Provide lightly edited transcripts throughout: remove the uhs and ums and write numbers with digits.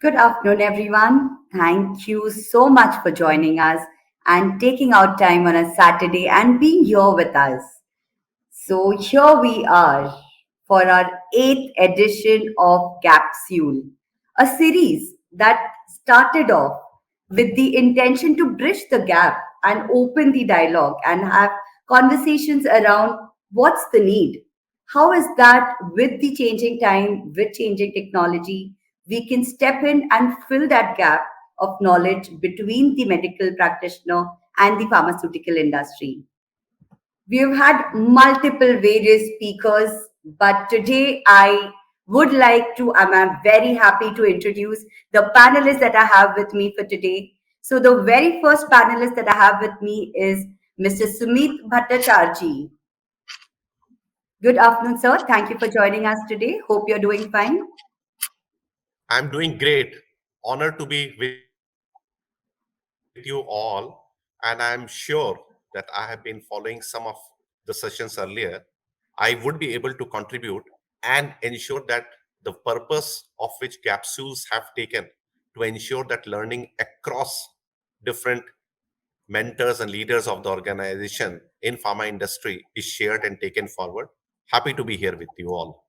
Good afternoon, everyone. Thank you so much for joining us and taking out time on a Saturday and being here with us. So, here we are for our eighth edition of Capsule, a series that started off with the intention to bridge the gap and open the dialogue and have conversations around what's the need. How is that with the changing time, with changing technology, we can step in and fill that gap of knowledge between the medical practitioner and the pharmaceutical industry. We've had multiple various speakers, but today I'm very happy to introduce the panelists that I have with me for today. So the very first panelist that I have with me is Mr. Sumit Bhattacharjee. Good afternoon, sir. Thank you for joining us today. Hope you're doing fine. I'm doing great. Honored to be with you all. And I'm sure that I have been following some of the sessions earlier. I would be able to contribute and ensure that the purpose of which capsules have taken to ensure that learning across different mentors and leaders of the organization in pharma industry is shared and taken forward. Happy to be here with you all.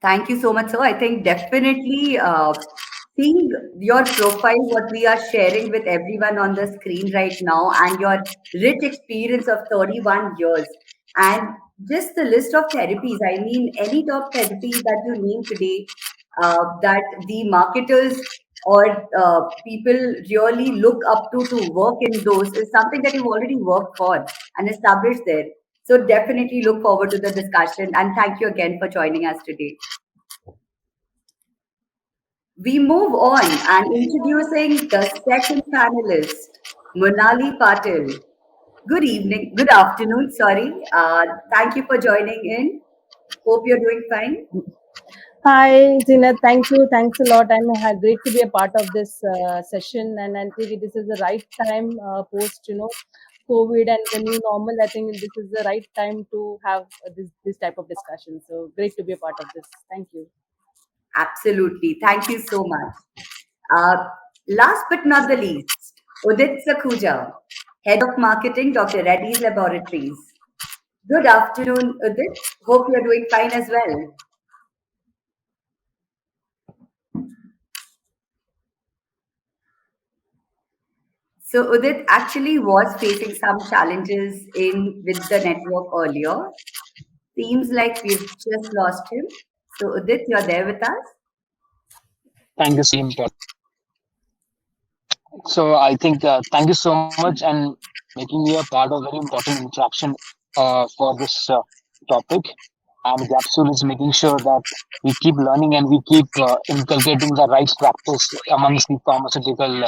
Thank you so much, sir. I think definitely seeing your profile, what we are sharing with everyone on the screen right now, and your rich experience of 31 years, and just the list of therapies. I mean, any top therapy that you name today, that the marketers or people really look up to work in those is something that you've already worked for and established there. So definitely look forward to the discussion, and thank you again for joining us today. We move on and introducing the second panelist, Monal Patil. Good evening, good afternoon, sorry. Thank you for joining in. Hope you're doing fine. Hi, Zeenat. Thank you. Thanks a lot. I'm great to be a part of this session, and I think this is the right time post, COVID and the new normal. I think this is the right time to have this type of discussion. So great to be a part of this. Thank you. Absolutely. Thank you so much. Uh, Last but not the least, Udit Sakhuja, Head of Marketing, Dr. Reddy's Laboratories. Good afternoon, Udit. Hope you're doing fine as well. So Udit actually was facing some challenges in with the network earlier. Seems like we've just lost him. So Udit, you're there with us? Thank you so much and making me a part of very important interaction for this topic. And Capsule is making sure that we keep learning and we keep inculcating the right practice amongst the pharmaceutical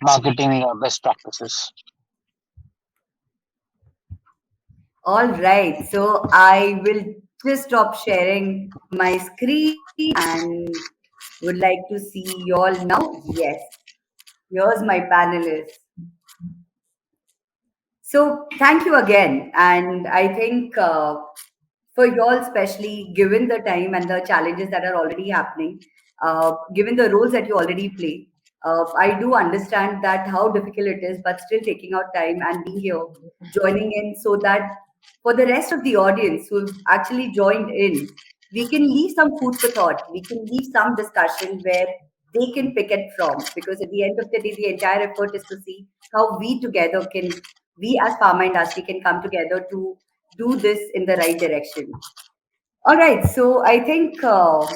marketing best practices. All right. So I will just stop sharing my screen and would like to see you all now. Yes. Here's my panelists. So thank you again. And I think for you all, especially given the time and the challenges that are already happening, given the roles that you already play, I do understand that how difficult it is, but still taking out time and being here, joining in so that for the rest of the audience who've actually joined in, we can leave some food for thought. We can leave some discussion where they can pick it from. Because at the end of the day, the entire effort is to see how we as pharma industry can come together to do this in the right direction. All right, so I think so.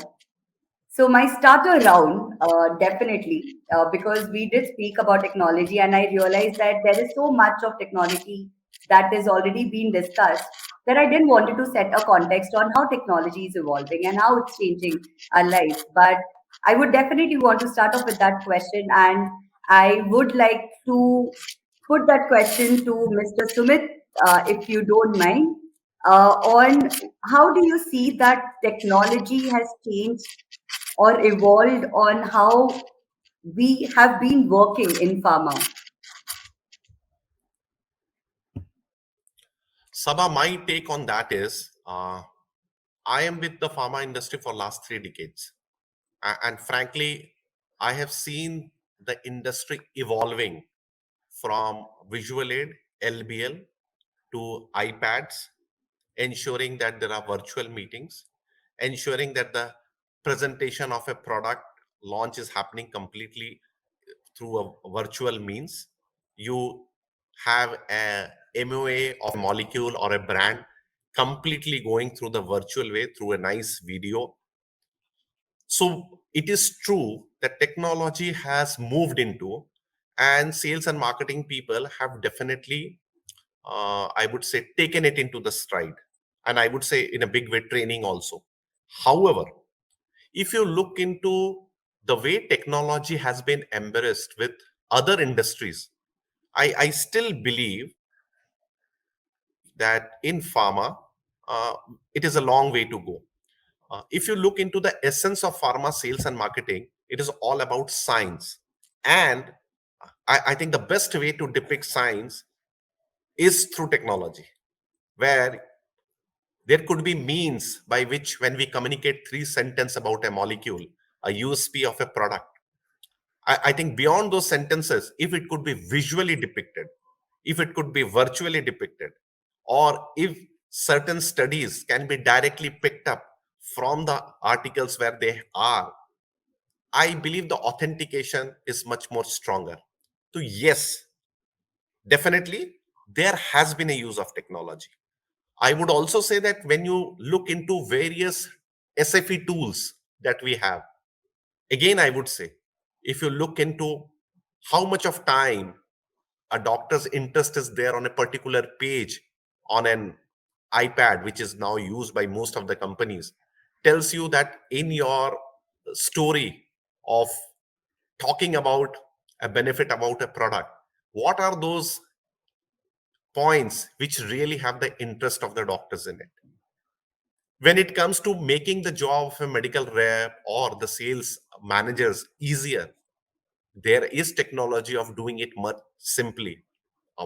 My starter round, definitely, because we did speak about technology, and I realized that there is so much of technology that is already being discussed that I didn't wanted to set a context on how technology is evolving and how it's changing our lives. But I would definitely want to start off with that question, and I would like to put that question to Mr. Sumit, if you don't mind, on how do you see that technology has changed or evolved on how we have been working in pharma? Saba, my take on that is I am with the pharma industry for last 3 decades. And frankly, I have seen the industry evolving from visual aid, LBL, to iPads, ensuring that there are virtual meetings, ensuring that the presentation of a product launch is happening completely through a virtual means. You have a MOA of a molecule or a brand completely going through the virtual way through a nice video. So it is true that technology has moved into, and sales and marketing people have definitely, I would say, taken it into the stride. And I would say in a big way, training also. However, if you look into the way technology has been embraced with other industries, I still believe that in pharma, uh, it is a long way to go. If you look into the essence of pharma sales and marketing, it is all about science. And I think the best way to depict science is through technology, where there could be means by which, when we communicate three sentences about a molecule, a USP of a product, I think beyond those sentences, if it could be visually depicted, if it could be virtually depicted, or if certain studies can be directly picked up from the articles where they are, I believe the authentication is much more stronger. So, yes, definitely, there has been a use of technology. I would also say that when you look into various SFE tools that we have, again, I would say, if you look into how much of time a doctor's interest is there on a particular page on an iPad, which is now used by most of the companies, tells you that in your story of talking about a benefit about a product, what are those points which really have the interest of the doctors in it? When it comes to making the job of a medical rep or the sales managers easier, there is technology of doing it much simply.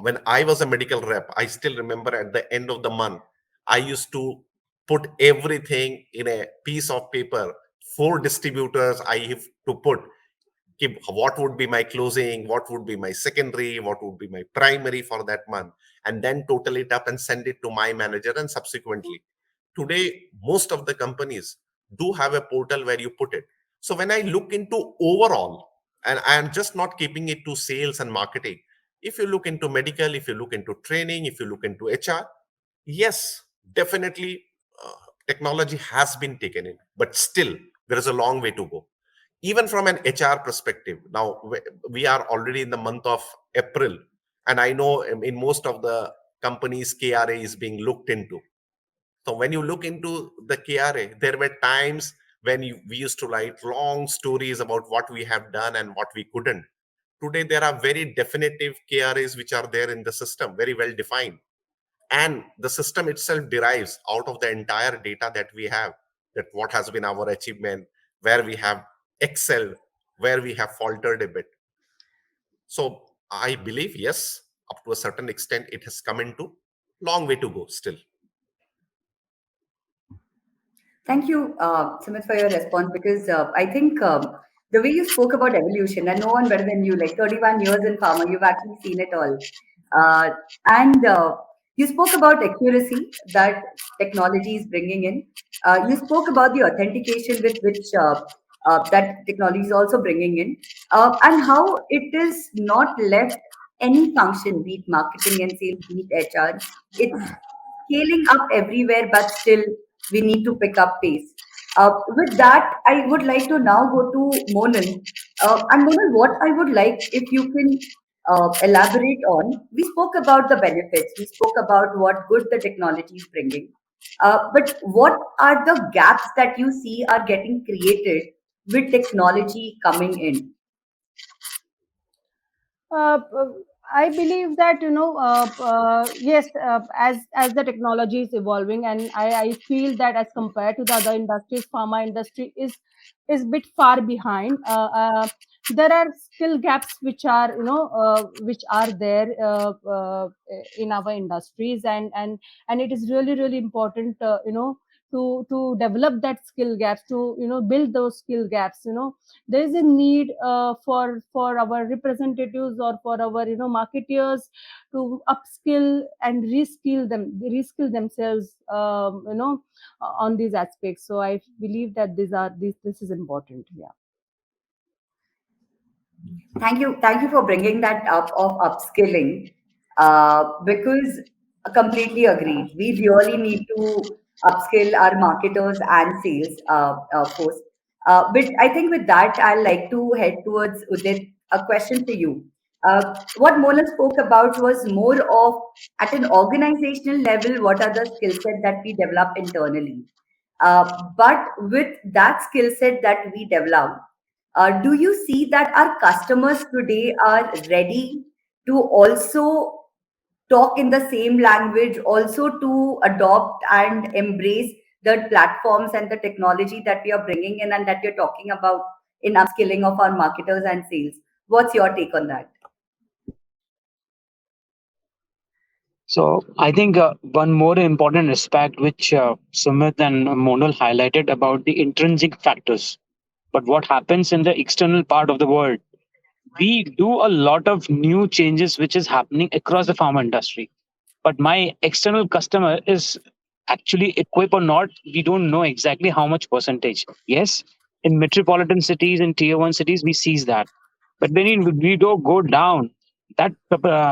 When I was a medical rep, I still remember at the end of the month, I used to put everything in a piece of paper. Four distributors I have to put. What would be my closing, what would be my secondary, what would be my primary for that month, and then total it up and send it to my manager. And subsequently, today most of the companies do have a portal where you put it. So when I look into overall, and I am just not keeping it to sales and marketing, if you look into medical, if you look into training, if you look into HR, yes, definitely, uh, technology has been taken in, but still there is a long way to go. Even from an HR perspective, now we are already in the month of April, and I know in most of the companies KRA is being looked into. So when you look into the KRA, there were times when we used to write long stories about what we have done and what we couldn't. Today, there are very definitive KRAs which are there in the system, very well defined. And the system itself derives out of the entire data that we have, that what has been our achievement, where we have excelled, where we have faltered a bit. So I believe, yes, up to a certain extent, it has come into long way to go still. Thank you, Sumit, for your response because I think the way you spoke about evolution, and no one better than you, like 31 years in pharma, you've actually seen it all. Uh, and you spoke about accuracy that technology is bringing in. You spoke about the authentication with which that technology is also bringing in, and how it is not left any function, be it marketing and sales, be it HR. It's scaling up everywhere, but still we need to pick up pace. With that, I would like to now go to Monal. And Monal, what I would like if you can elaborate on, we spoke about the benefits, we spoke about what good the technology is bringing. But what are the gaps that you see are getting created with technology coming in? Uh, I believe that yes, as the technology is evolving, and I feel that as compared to the other industries, pharma industry is bit far behind. There are still gaps which are there in our industries, and it is really really important to develop that skill gaps, to build those skill gaps. There is a need for our representatives or for our marketeers to upskill and reskill themselves, on these aspects. So I believe that this is important. Yeah. Thank you for bringing that up of upskilling, because I completely agreed. We really need to upskill our marketers and sales force. But I think with that, I'd like to head towards Udit. A question for you. What Mona spoke about was more of at an organizational level, what are the skill set that we develop internally? But with that skill set that we develop, do you see that our customers today are ready to also talk in the same language, also to adopt and embrace the platforms and the technology that we are bringing in and that you're talking about in upskilling of our marketers and sales? What's your take on that? So I think one more important aspect which Sumit and Monal highlighted about the intrinsic factors. But what happens in the external part of the world? We do a lot of new changes which is happening across the pharma industry. But my external customer is actually equipped or not, we don't know exactly how much percentage. Yes, in metropolitan cities and tier one cities, we sees that. But when we do go down, that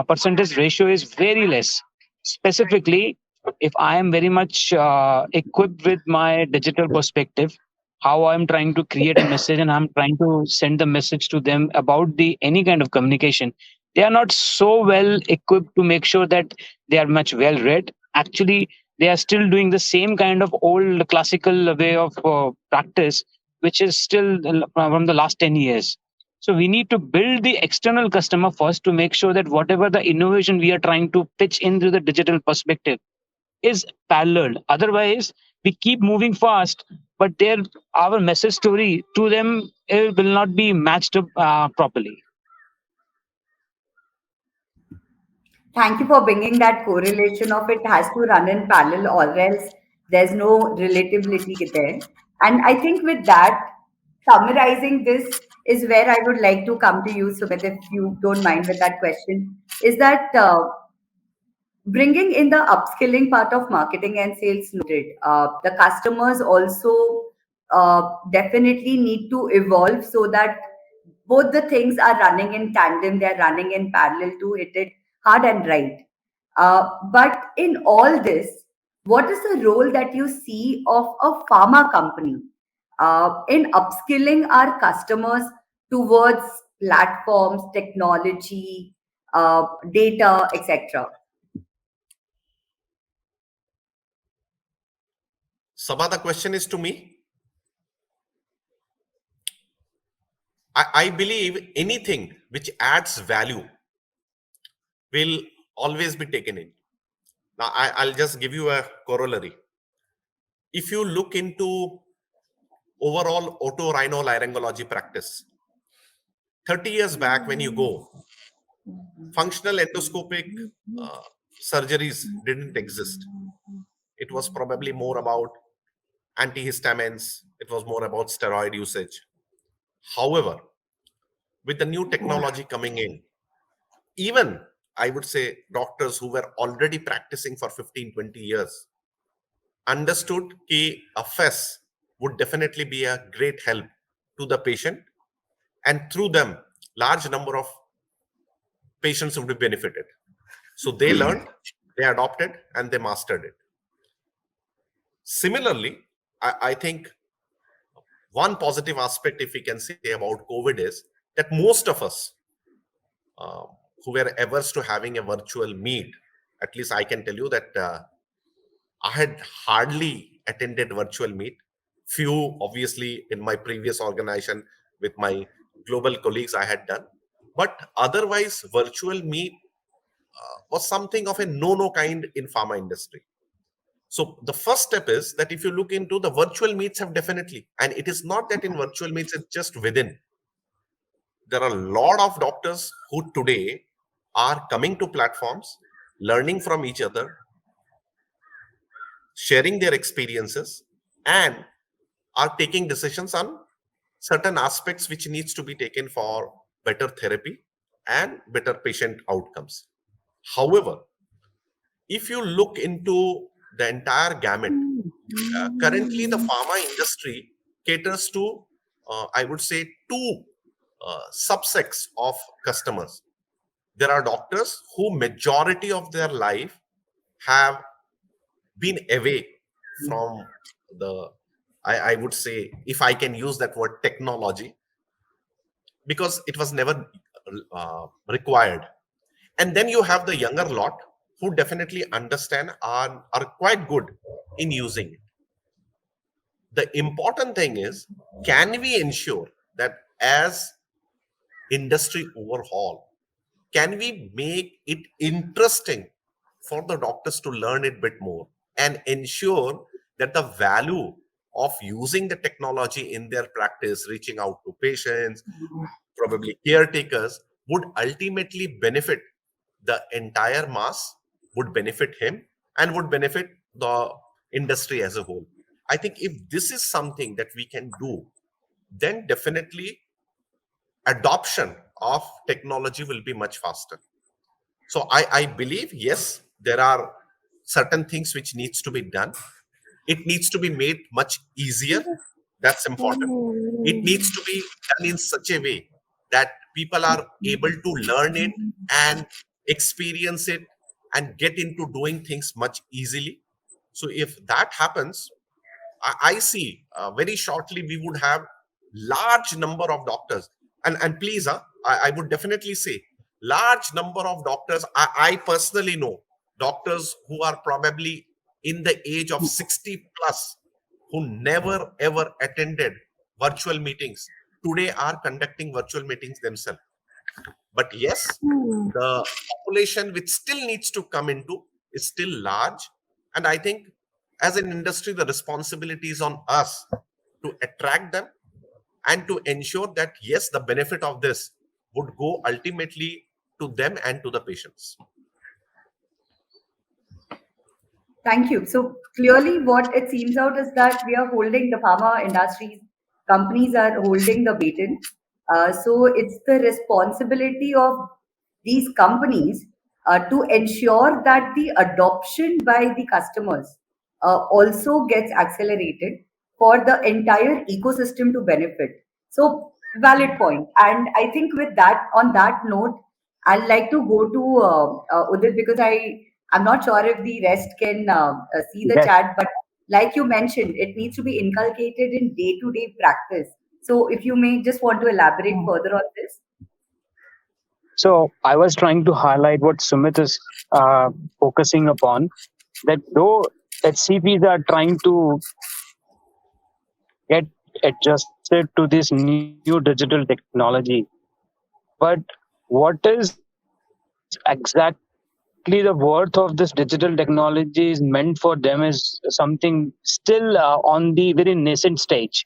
percentage ratio is very less. Specifically, if I am very much equipped with my digital perspective, how I'm trying to create a message and I'm trying to send the message to them about the any kind of communication, they are not so well equipped to make sure that they are much well read. Actually, they are still doing the same kind of old classical way of practice, which is still from the last 10 years. So we need to build the external customer first to make sure that whatever the innovation we are trying to pitch into the digital perspective is parallel. Otherwise, we keep moving fast, but their our message story to them, it will not be matched up properly. Thank you for bringing that correlation of it has to run in parallel or else there's no relatability there. And I think with that, summarizing this is where I would like to come to you, Sumit, if you don't mind with that question, is that bringing in the upskilling part of marketing and sales noted. The customers also definitely need to evolve so that both the things are running in tandem, they're running in parallel to hit it hard and right. But in all this, what is the role that you see of a pharma company in upskilling our customers towards platforms, technology, data, etc.? Saba, the question is to me. I believe anything which adds value will always be taken in. Now, I'll just give you a corollary. If you look into overall otorhinolaryngology practice, 30 years back when you go, functional endoscopic uh, surgeries didn't exist. It was probably more about antihistamines, it was more about steroid usage. However, with the new technology coming in, even I would say doctors who were already practicing for 15, 20 years understood that a FES would definitely be a great help to the patient, and through them, large number of patients would be benefited. So they learned, they adopted, and they mastered it. Similarly, I think one positive aspect, if we can say about COVID, is that most of us uh, who were averse to having a virtual meet, at least I can tell you that I had hardly attended virtual meet. Few, obviously, in my previous organization with my global colleagues, I had done. But otherwise, virtual meet was something of a no-no kind in pharma industry. So the first step is that if you look into the virtual meets have definitely, and it is not that in virtual meets, it's just within. There are a lot of doctors who today are coming to platforms, learning from each other, sharing their experiences, and are taking decisions on certain aspects which needs to be taken for better therapy and better patient outcomes. However, if you look into the entire gamut, currently the pharma industry caters to, I would say, two subsects of customers. There are doctors who majority of their life have been away from the, I would say, if I can use that word, technology, because it was never required. And then you have the younger lot who definitely understand and are quite good in using it. The important thing is, can we ensure that as industry overhaul, can we make it interesting for the doctors to learn it bit more and ensure that the value of using the technology in their practice, reaching out to patients, probably caretakers, would ultimately benefit the entire mass, would benefit him, and would benefit the industry as a whole. I think if this is something that we can do, then definitely adoption of technology will be much faster. So I believe, yes, there are certain things which needs to be done. It needs to be made much easier. That's important. It needs to be done in such a way that people are able to learn it and experience it and get into doing things much easily. So if that happens, I see very shortly we would have large number of doctors, and please, I would definitely say large number of doctors. I personally know doctors who are probably in the age of 60 plus, who never ever attended virtual meetings, today are conducting virtual meetings themselves. But yes, the population which still needs to come into is still large. And I think as an industry, the responsibility is on us to attract them and to ensure that, yes, the benefit of this would go ultimately to them and to the patients. Thank you. So clearly, what it seems out is that we are holding the pharma industries, companies are holding the baton. So it's the responsibility of these companies to ensure that the adoption by the customers also gets accelerated for the entire ecosystem to benefit. So valid point. And I think with that, on that note, I'd like to go to Udit, because I'm not sure if the rest can see the Yes. chat, but like you mentioned, it needs to be inculcated in day-to-day practice. So if you may just want to elaborate further on this. So I was trying to highlight what Sumit is focusing upon, that though HCPs are trying to get adjusted to this new digital technology, but what is exactly the worth of this digital technology is meant for them is something still on the very nascent stage,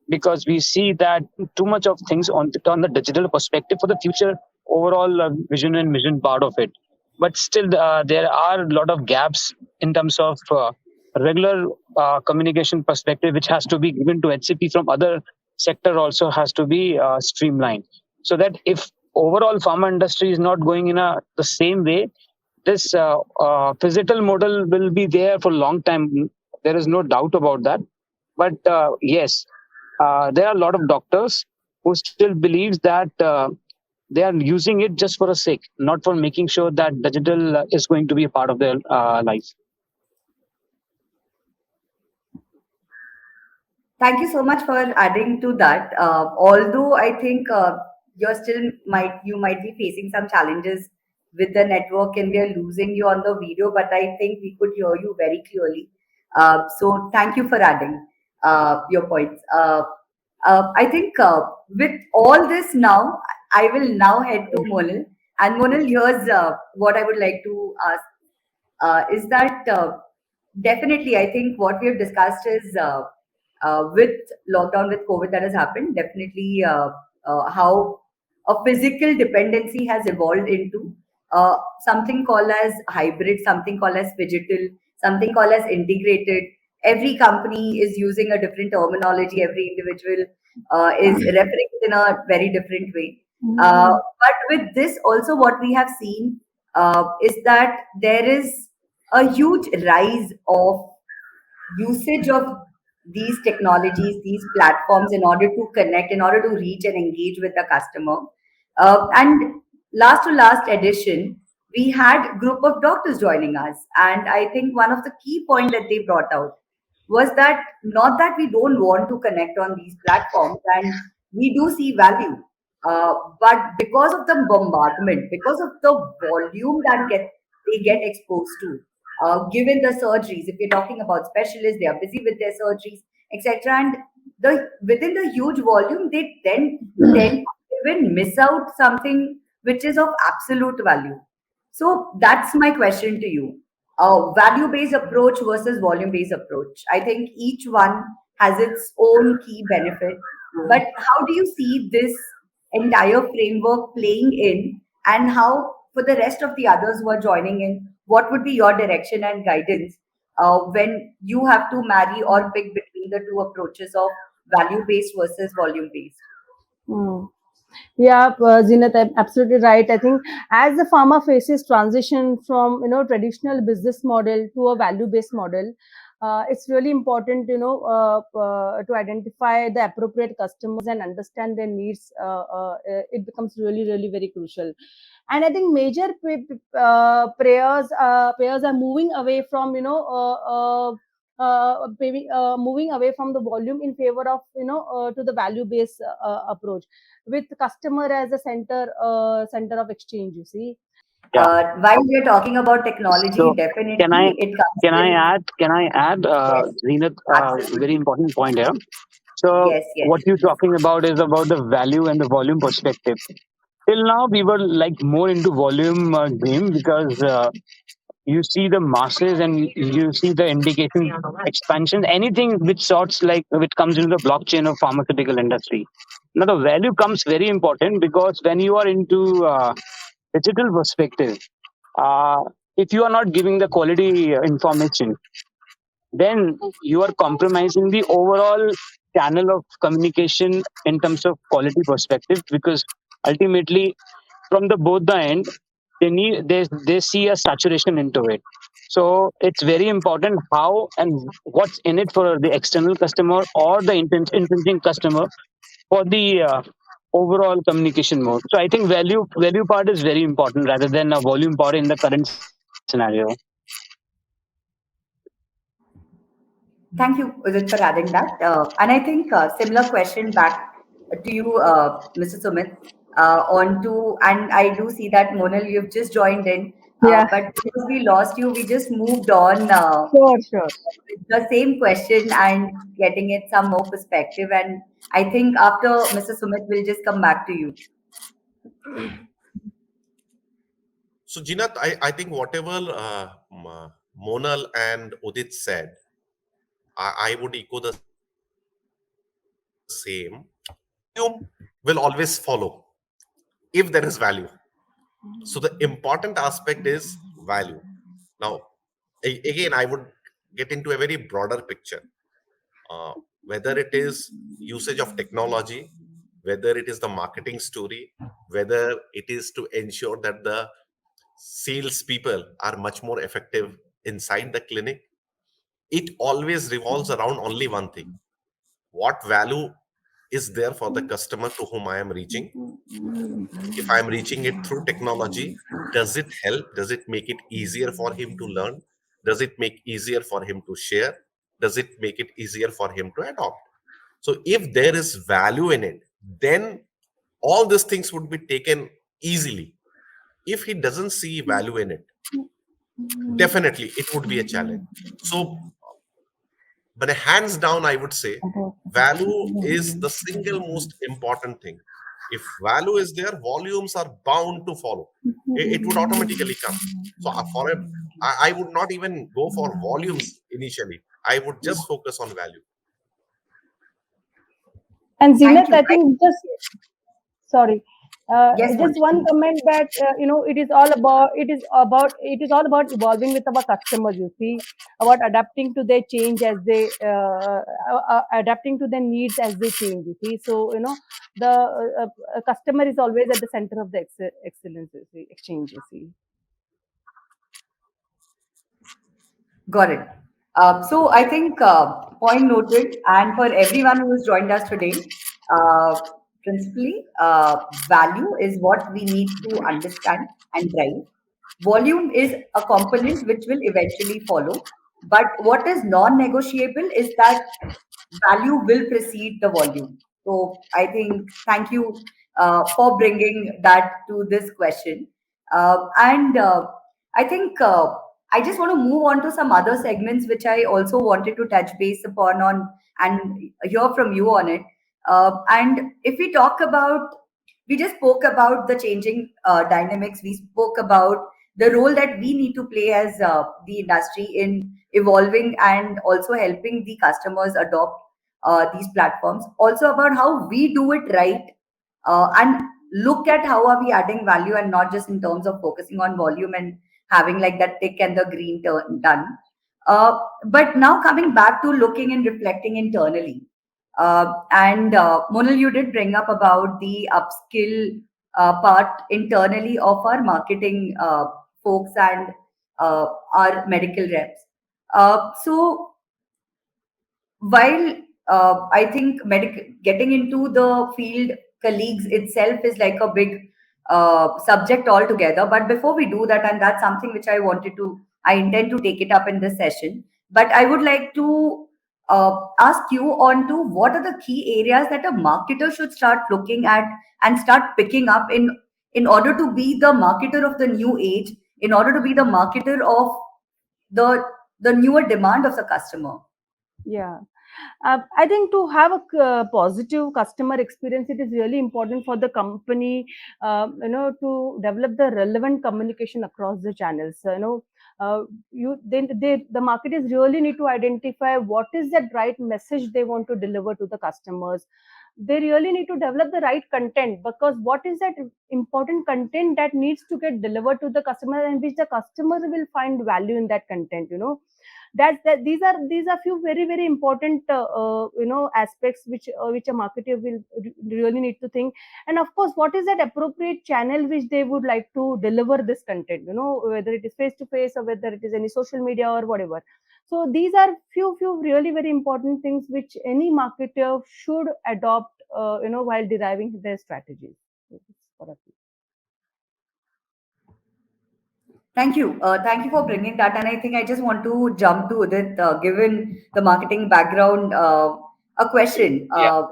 because we see that too much of things on the digital perspective for the future overall vision and mission part of it. But still, there are a lot of gaps in terms of regular communication perspective, which has to be given to HCP from other sector also has to be streamlined. So that if overall pharma industry is not going in the same way, this physical model will be there for a long time. There is no doubt about that. But yes, there are a lot of doctors who still believes that they are using it just for a sake, not for making sure that digital is going to be a part of their life. Thank you so much for adding to that. Although I think you might be facing some challenges with the network and we are losing you on the video, but I think we could hear you very clearly. So thank you for adding your points. I think with all this now, I will now head to Monal. And Monal, here's what I would like to ask is that definitely, I think what we have discussed is with lockdown, with COVID that has happened, definitely how a physical dependency has evolved into something called as hybrid, something called as digital, something called as integrated. Every company is using a different terminology. Every individual is referring it in a very different way. But with this, also what we have seen is that there is a huge rise of usage of these technologies, these platforms in order to connect, in order to reach and engage with the customer. And last to last edition, we had group of doctors joining us, and I think one of the key point that they brought out was that not that we don't want to connect on these platforms, and we do see value, but because of the bombardment, because of the volume that they get exposed to, given the surgeries, if you're talking about specialists, they are busy with their surgeries, etc. And within the huge volume, they then tend to even miss out something which is of absolute value. So that's my question to you. Value-based approach versus volume-based approach. I think each one has its own key benefit. But how do you see this entire framework playing in, and how for the rest of the others who are joining in, what would be your direction and guidance when you have to marry or pick between the two approaches of value based versus volume based? Hmm. Yeah, Zeenat, absolutely right. I think as the pharma faces transition from traditional business model to a value-based model, it's really important to identify the appropriate customers and understand their needs. It becomes really, really very crucial. And I think major players are moving away from moving away from the volume in favor of to the value based approach, with customer as a center of exchange, you see. Yeah. While we're talking about technology, So can I definitely it comes can I with add can I add yes, Zenith, very absolutely. important point here. So Yes, yes. what you're talking about is about the value and the volume perspective. Till now, we were like more into volume game because you see the masses and you see the indication expansion. Anything which sorts like which comes into the blockchain of pharmaceutical industry. Now the value comes very important because when you are into digital perspective, uh, if you are not giving the quality information, then you are compromising the overall channel of communication in terms of quality perspective, because ultimately from the both the end they see a saturation into it. So it's very important how and what's in it for the external customer or the intrinsic customer for the overall communication mode. So I think value part is very important rather than a volume part in the current scenario. Thank you, Udit, for adding that. And I think similar question back to you, Mr. Sumit, on to, and I do see that Monal, you've just joined in, Yeah, but because we lost you, we just moved on sure. with the same question and getting it some more perspective. And I think after Mr. Sumit, we'll just come back to you. So, Jinat, I think whatever Monal and Udit said, I would echo the same. Volume will always follow if there is value. So the important aspect is value. Now, again, I would get into a very broader picture. Uh, Whether it is usage of technology, whether it is the marketing story, whether it is to ensure that the sales people are much more effective inside the clinic, it always revolves around only one thing: what value is there for the customer to whom I am reaching. If I'm reaching it through technology, does it help? Does it make it easier for him to learn? Does it make easier for him to share? Does it make it easier for him to adopt? So if there is value in it, then all these things would be taken easily. If he doesn't see value in it, definitely it would be a challenge. So, but hands down, I would say value is the single most important thing. If value is there, volumes are bound to follow. It would automatically come. So I would not even go for volumes initially. I would just focus on value. And Thank Zenith, you. I think just sorry. Yes, Just Monal, one please. comment that it is all about evolving with our customers. You see, about adapting to their change as they adapting to their needs as they change. You see, so the customer is always at the center of the excellence. You see, exchange. You see. Got it. So I think point noted, and for everyone who has joined us today, uh, principally, value is what we need to understand and drive. Volume is a component which will eventually follow. But what is non-negotiable is that value will precede the volume. So I think thank you for bringing that to this question. And I think I just want to move on to some other segments which I also wanted to touch base upon on and hear from you on it. And if we talk about, we just spoke about the changing dynamics. We spoke about the role that we need to play as the industry in evolving and also helping the customers adopt these platforms. Also about how we do it right, and look at how are we adding value and not just in terms of focusing on volume and having like that tick and the green turn done. But now coming back to looking and reflecting internally. And Monal, you did bring up about the upskill part internally of our marketing folks and our medical reps. So while I think getting into the field colleagues itself is like a big subject altogether. But before we do that, and that's something which I intend to take it up in this session. But I would like to ask you on to what are the key areas that a marketer should start looking at and start picking up in order to be the marketer of the new age, in order to be the marketer of the the newer demand of the customer. Yeah. I think to have a positive customer experience, it is really important for the company, to develop the relevant communication across the channels. The marketers really need to identify what is that right message they want to deliver to the customers. They really need to develop the right content, because what is that important content that needs to get delivered to the customer and which the customer will find value in that content. That these are few very very important aspects which a marketer will really need to think. And of course, what is that appropriate channel which they would like to deliver this content, whether it is face to face or whether it is any social media or whatever. So these are few really very important things which any marketer should adopt, while deriving their strategies. So this is what I feel. Thank you. Thank you for bringing that. And I think I just want to jump to Udit, given the marketing background, a question. Yeah.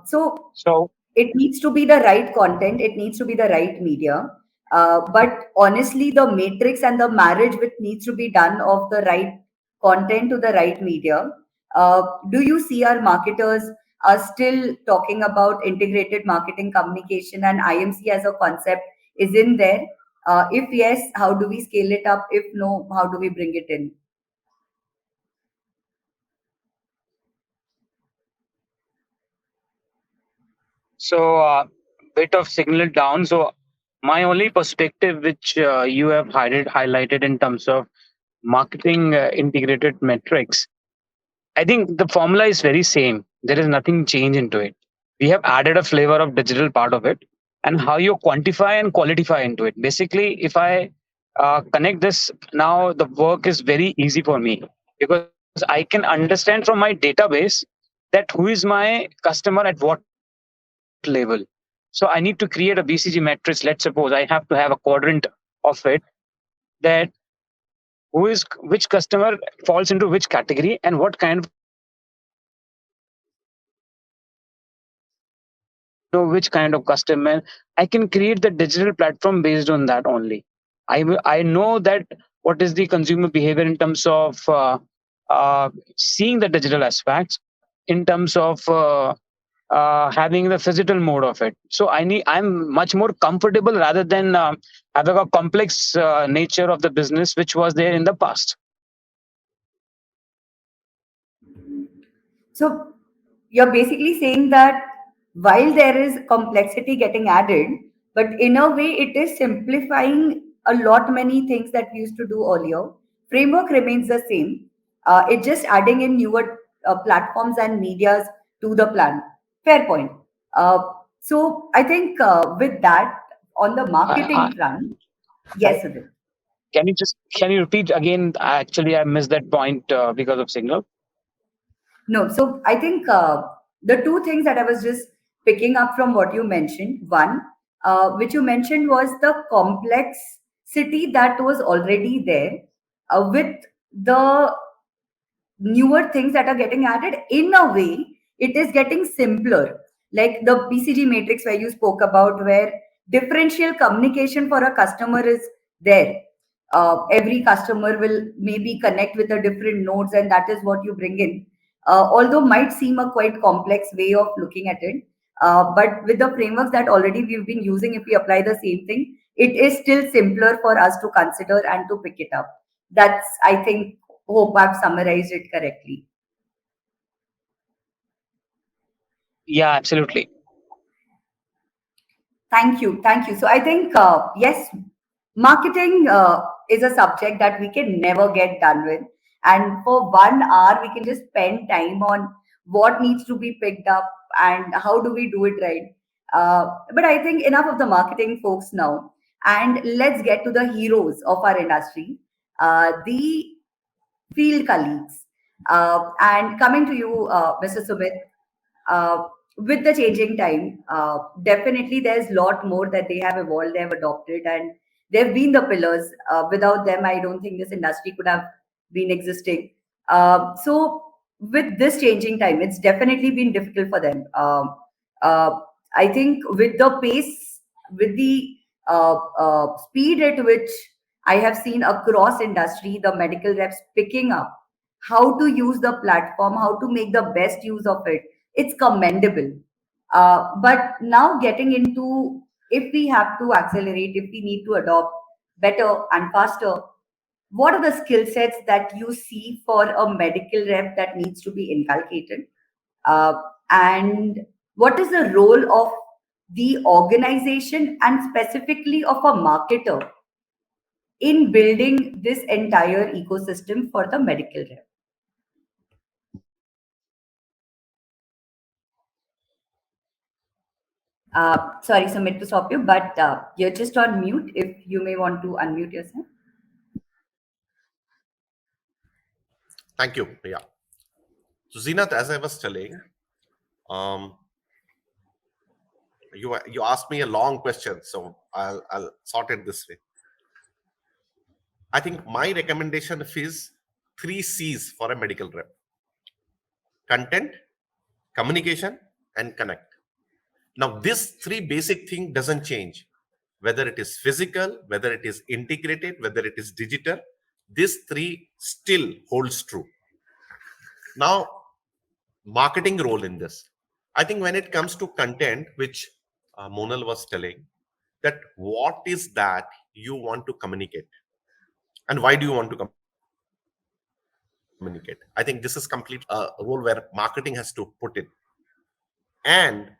So So it needs to be the right content, it needs to be the right media. But honestly, the matrix and the marriage which needs to be done of the right content to the right media. Do you see our marketers are still talking about integrated marketing communication and IMC as a concept is in there? If yes, how do we scale it up? If no, how do we bring it in? so bit of signal down. So my only perspective, which you have highlighted in terms of marketing integrated metrics, I think the formula is very same. There is nothing change into it. We have added a flavor of digital part of it, and how you quantify and qualify into it. Basically, if I connect this now, the work is very easy for me, because I can understand from my database that who is my customer at what level. So I need to create a BCG matrix. Let's suppose I have to have a quadrant of it, that which customer falls into which category and what kind of customer which kind of customer. I can create the digital platform based on that only. I know that what is the consumer behavior in terms of seeing the digital aspects, in terms of having the physical mode of it. So I'm much more comfortable rather than having a complex nature of the business which was there in the past. So you're basically saying that while there is complexity getting added, but in a way it is simplifying a lot many things that we used to do earlier. Framework remains the same. It's just adding in newer platforms and medias to the plan. Fair point. Uh, so I think with that, on the marketing front, yes, Udit. Can you repeat again? Actually, I missed that point because of signal. No, so I think the two things that I was just picking up from what you mentioned, one, which you mentioned was the complexity that was already there with the newer things that are getting added. In a way it is getting simpler, like the BCG matrix where you spoke about, where differential communication for a customer is there. Every customer will maybe connect with a different nodes, and that is what you bring in, although might seem a quite complex way of looking at it. But with the frameworks that already we've been using, if we apply the same thing, it is still simpler for us to consider and to pick it up. That's, I think, hope I've summarized it correctly. Yeah, absolutely. Thank you. Thank you. So I think, yes, marketing is a subject that we can never get done with. And for 1 hour, we can just spend time on what needs to be picked up and how do we do it right. But I think enough of the marketing folks now. And let's get to the heroes of our industry, the field colleagues. And coming to you, Mr. Sumit, uh, with the changing time, definitely there's a lot more that they have evolved, they have adopted, and they've been the pillars. Without them, I don't think this industry could have been existing. So, with this changing time, it's definitely been difficult for them. Uh, I think with the pace, with the speed at which I have seen across industry, the medical reps picking up how to use the platform, how to make the best use of it, it's commendable. But now getting into, if we have to accelerate, if we need to adopt better and faster, what are the skill sets that you see for a medical rep that needs to be inculcated? Uh, and what is the role of the organization and specifically of a marketer in building this entire ecosystem for the medical rep? Sorry, Sumit, to stop you, but you're just on mute. If you may want to unmute yourself. Thank you. Yeah. So Zeenat, as I was telling, um, you asked me a long question, so I'll sort it this way. I think my recommendation is three C's for a medical rep: content, communication, and connect. Now, this three basic thing doesn't change, whether it is physical, whether it is integrated, whether it is digital. This three still holds true. Now, marketing role in this. I think when it comes to content, which Monal was telling, that what is that you want to communicate and why do you want to communicate? I think this is completely a role where marketing has to put in. And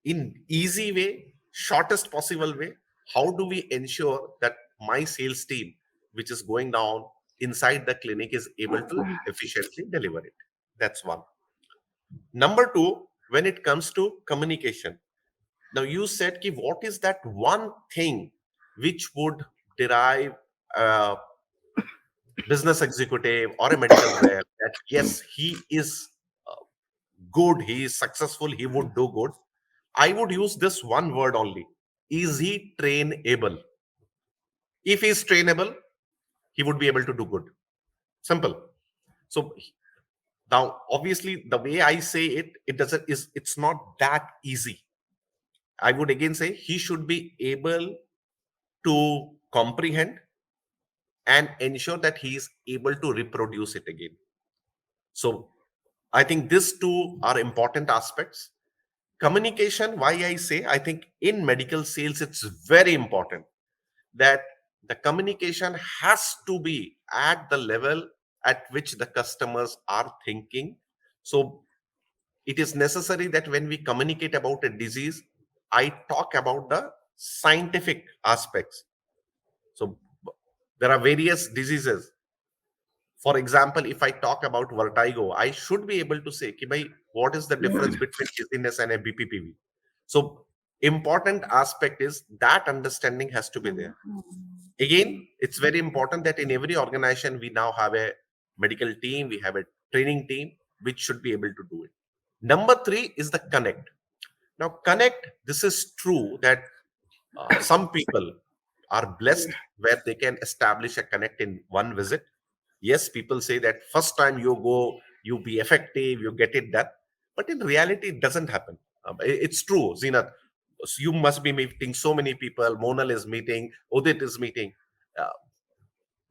in easy way, shortest possible way, how do we ensure that my sales team, which is going down inside the clinic, is able to efficiently deliver it? That's one. Number two, when it comes to communication, now you said ki what is that one thing which would derive a business executive or a medical rep that yes, he is uh, good, he is successful, he would do good. I would use this one word only: is he trainable? If he is trainable, he would be able to do good. Simple. So now obviously the way I say it, it's not that easy. I would again say he should be able to comprehend and ensure that he is able to reproduce it again. So I think these two are important aspects. Communication, why I say, I think in medical sales, it's very important that the communication has to be at the level at which the customers are thinking. So it is necessary that when we communicate about a disease, I talk about the scientific aspects. So there are various diseases. For example, if I talk about vertigo, I should be able to say, Ki bhai, what is the difference between dizziness and a BPPV? So important aspect is that understanding has to be there. Again, it's very important that in every organization we now have a medical team, we have a training team, which should be able to do it. Number three is the connect. Now, connect, this is true that some people are blessed where they can establish a connect in one visit. Yes, people say that first time you go, you be effective, you get it done. But in reality, it doesn't happen. It's true, Zeenat. You must be meeting so many people. Monal is meeting, Udit is meeting. Uh,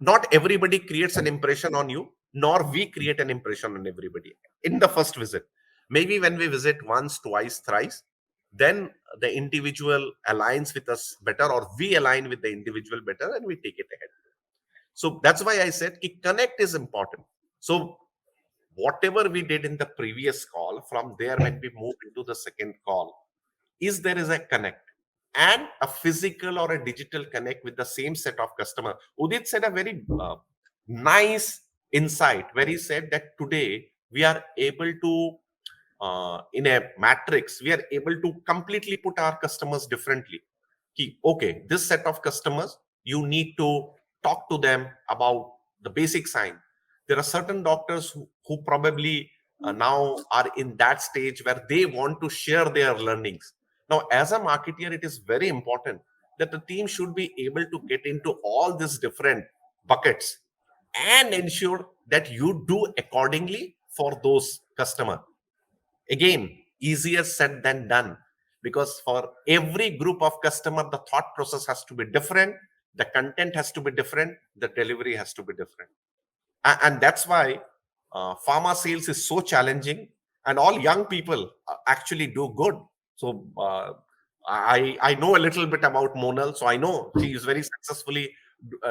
Not everybody creates an impression on you, nor we create an impression on everybody in the first visit. Maybe when we visit once, twice, thrice, then the individual aligns with us better, or we align with the individual better, and we take it ahead. So that's why I said connect is important. So whatever we did in the previous call, from there, when we move into the second call, is there is a connect and a physical or a digital connect with the same set of customer. Udit said a very nice insight where he said that today we are able to in a matrix, we are able to completely put our customers differently. Okay, this set of customers, you need to talk to them about the basic sign. There are certain doctors who probably now are in that stage where they want to share their learnings. Now, as a marketeer, it is very important that the team should be able to get into all these different buckets and ensure that you do accordingly for those customers. Again, easier said than done, because for every group of customer, the thought process has to be different, the content has to be different, the delivery has to be different. And that's why pharma sales is so challenging, and all young people actually do good. So I know a little bit about Monal, so I know she is very successfully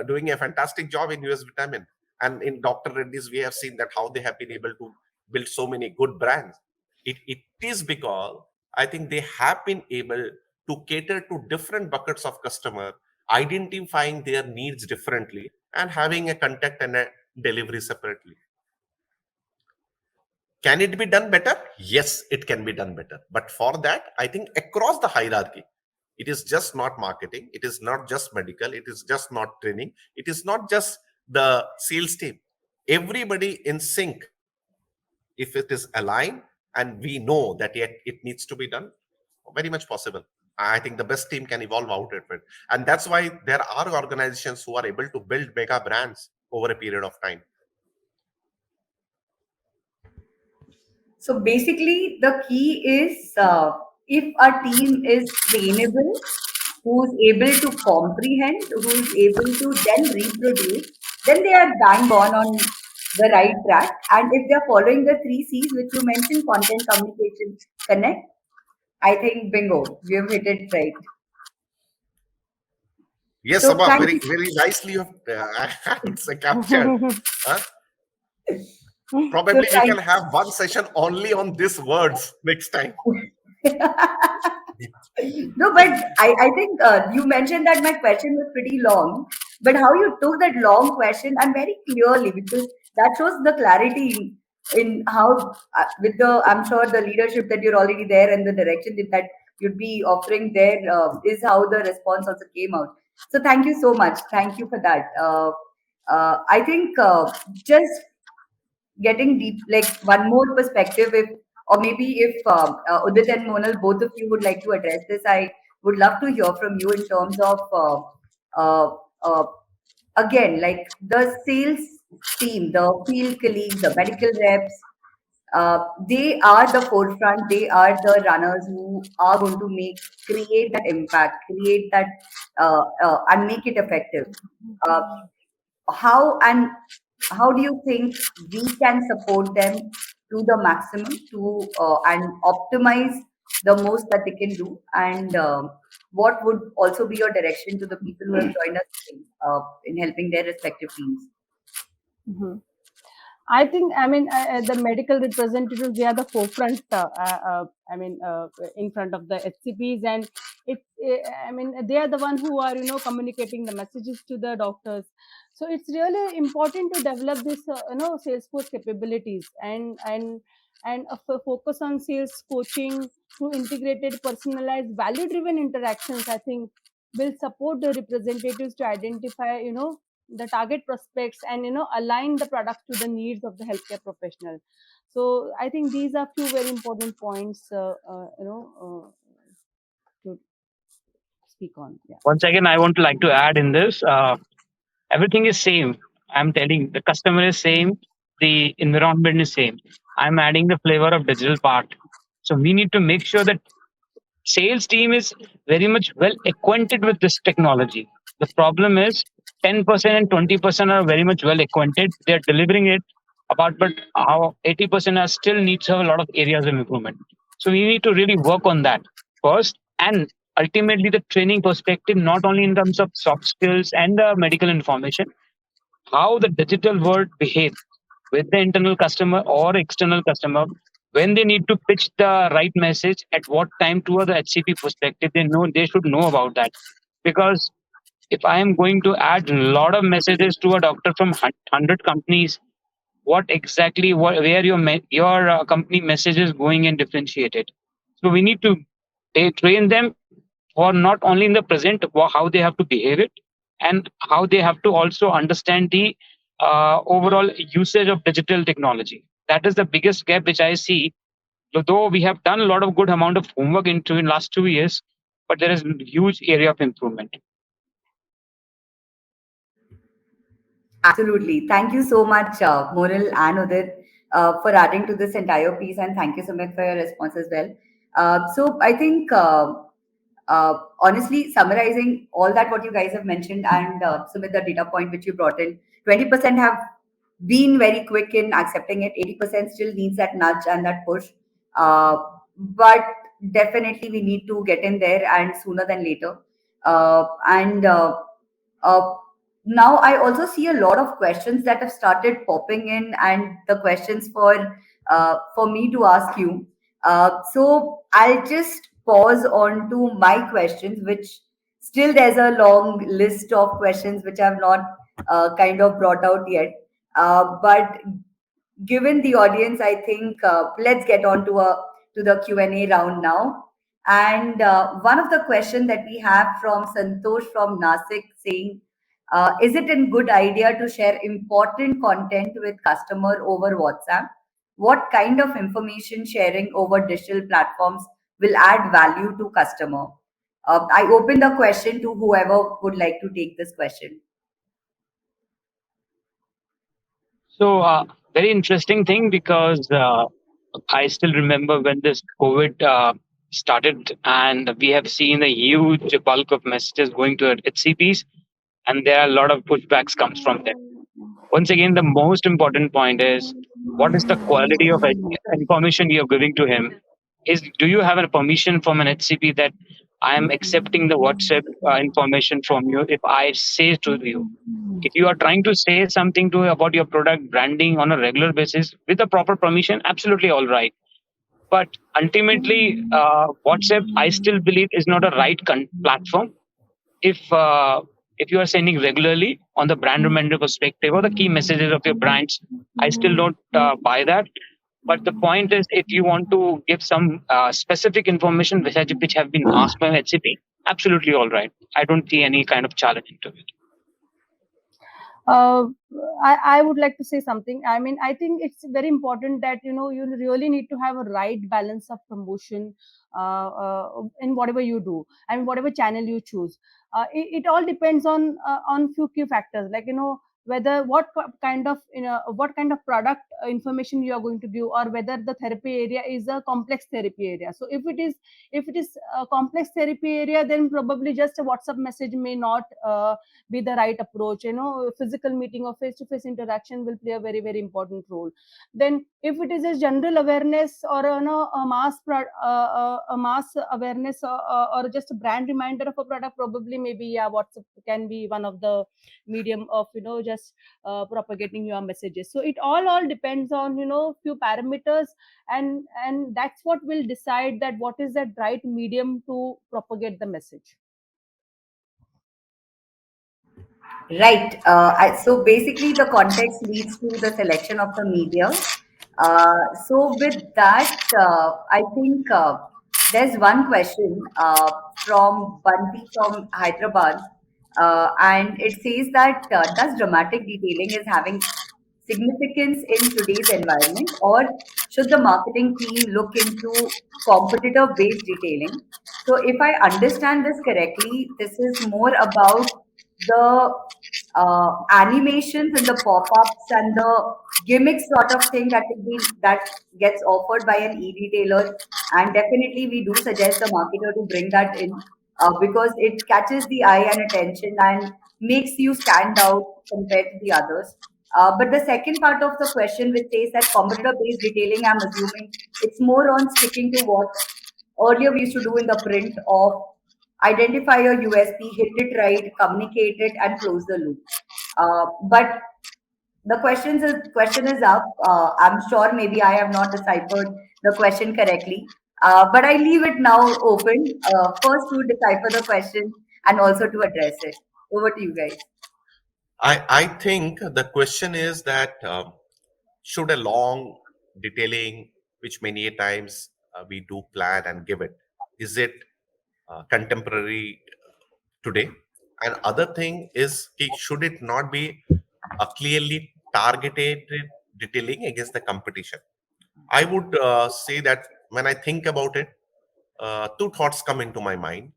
doing a fantastic job in US Vitamin, and in Dr. Reddy's we have seen that how they have been able to build so many good brands. It is because I think they have been able to cater to different buckets of customer, identifying their needs differently, and having a contact and a delivery separately. Can it be done better? Yes, it can be done better. But for that, I think across the hierarchy, it is just not marketing, it is not just medical, it is just not training, it is not just the sales team. Everybody in sync, if it is aligned and we know that yet it needs to be done, very much possible. I think the best team can evolve out of it. And that's why there are organizations who are able to build mega brands over a period of time. So basically, the key is if a team is trainable, who's able to comprehend, who's able to then reproduce, then they are bang on the right track. And if they're following the three C's, which you mentioned, content, communication, connect, I think bingo, we have hit it right. Yes, So Saba, thank very you. very nicely you have I would say captured. Huh? So Probably we thank can have one session only on these words next time. No, but I think you mentioned that my question was pretty long, but how you took that long question and very clearly, because that shows the clarity in how, with the, I'm sure the leadership that you're already there and the direction that you'd be offering there is how the response also came out. So thank you so much. Thank you for that. I think just getting deep, like one more perspective, if or maybe if Udit and Monal, both of you would like to address this, I would love to hear from you in terms of uh, uh, again, like the sales team, the field colleagues, the medical reps. They are the forefront. They are the runners who are going to create that impact, create that, and make it effective. Uh, how and how do you think we can support them to the maximum to and optimize the most that they can do, and what would also be your direction to the people who have joined us in helping their respective teams? Mhm. I think, I mean, the medical representatives, they are the forefront, I mean, in front of the HCPs, and I mean, they are the one who are, communicating the messages to the doctors. So it's really important to develop this, Salesforce capabilities, and focus on sales coaching through integrated, personalized, value-driven interactions. I think will support the representatives to identify, the target prospects, and align the product to the needs of the healthcare professional. So I think these are few very important points, to speak on. Yeah. Once again, I want to like to add in this. Everything is same. I'm telling the customer is same, the environment is same. I'm adding the flavor of digital part. So we need to make sure that sales team is very much well acquainted with this technology. The problem is 10% and 20% are very much well acquainted. They're delivering it about, but our 80% are still needs to have a lot of areas of improvement. So we need to really work on that first, and ultimately the training perspective, not only in terms of soft skills and the medical information, how the digital world behaves with the internal customer or external customer when they need to pitch the right message at what time to the HCP perspective. They should know about that, because if I am going to add a lot of messages to a doctor from 100 companies, what exactly where your company message is going and differentiated. So we need to train them for not only in the present how they have to behave it, and how they have to also understand the overall usage of digital technology. That is the biggest gap which I see. Though we have done a lot of good amount of homework into in last 2 years, but there is huge area of improvement. Absolutely. Thank you so much, Monal and Udit, for adding to this entire piece, and thank you, Sumit, for your response as well. So I think, honestly, summarizing all that what you guys have mentioned, and Sumit, the data point which you brought in, 20% have been very quick in accepting it. 80% still needs that nudge and that push. But definitely, we need to get in there, and sooner than later. And uh, Now I also see a lot of questions that have started popping in, and the questions for me to ask you. So I'll just pause on to my questions, which still there's a long list of questions which I've not kind of brought out yet. But given the audience, I think let's get on to the Q&A round now. And one of the questions that we have from Santosh from Nasik saying, is it a good idea to share important content with customer over WhatsApp? What kind of information sharing over digital platforms will add value to customer? I open the question to whoever would like to take this question. So very interesting thing, because I still remember when this COVID started, and we have seen a huge bulk of messages going to HCPs, and there are a lot of pushbacks comes from them. Once again, the most important point is what is the quality of information you're giving to him. Is do you have a permission from an HCP that I am accepting the WhatsApp information from you if I say to you? If you are trying to say something to about your product branding on a regular basis with a proper permission, absolutely all right. But ultimately, WhatsApp, I still believe, is not a right platform. If you are sending regularly on the brand reminder perspective or the key messages of your brands, I still don't buy that. But the point is, if you want to give some specific information which have been asked by HCP, absolutely all right. I don't see any kind of challenge into it. uh, I would like to say something. I mean, I think it's very important that you really need to have a right balance of promotion in whatever you do, and whatever channel you choose. It all depends on few key factors, like whether what kind of product information you are going to give, or whether the therapy area is a complex therapy area. So if it is a complex therapy area, then probably just a WhatsApp message may not be the right approach. Physical meeting or face to face interaction will play a very very important role. Then if it is a general awareness, or a mass awareness, or just a brand reminder of a product, probably maybe, yeah, WhatsApp can be one of the medium of just just propagating your messages. So it all depends on few parameters, and that's what will decide that what is that right medium to propagate the message. Right. So basically, the context leads to the selection of the media. So with that, I think there's one question from Bunty from Hyderabad, and it says that does dramatic detailing is having significance in today's environment, or should the marketing team look into competitor-based detailing? So if I understand this correctly, this is more about the animations and the pop-ups and the gimmick sort of thing that gets offered by an e-retailer. And definitely, we do suggest the marketer to bring that in because it catches the eye and attention and makes you stand out compared to the others. But the second part of the question, which says that competitor-based retailing, I'm assuming it's more on sticking to what earlier we used to do in the print of identify your USP, hit it right, communicate it, and close the loop. But the question is up. I'm sure maybe I have not deciphered the question correctly, but I leave it now open. First to decipher the question and also to address it. Over to you guys. I think the question is that should a long detailing, which many a times we do plan and give it, is it contemporary today? And other thing is, should it not be a clearly targeted detailing against the competition? I would say that when I think about it, two thoughts come into my mind.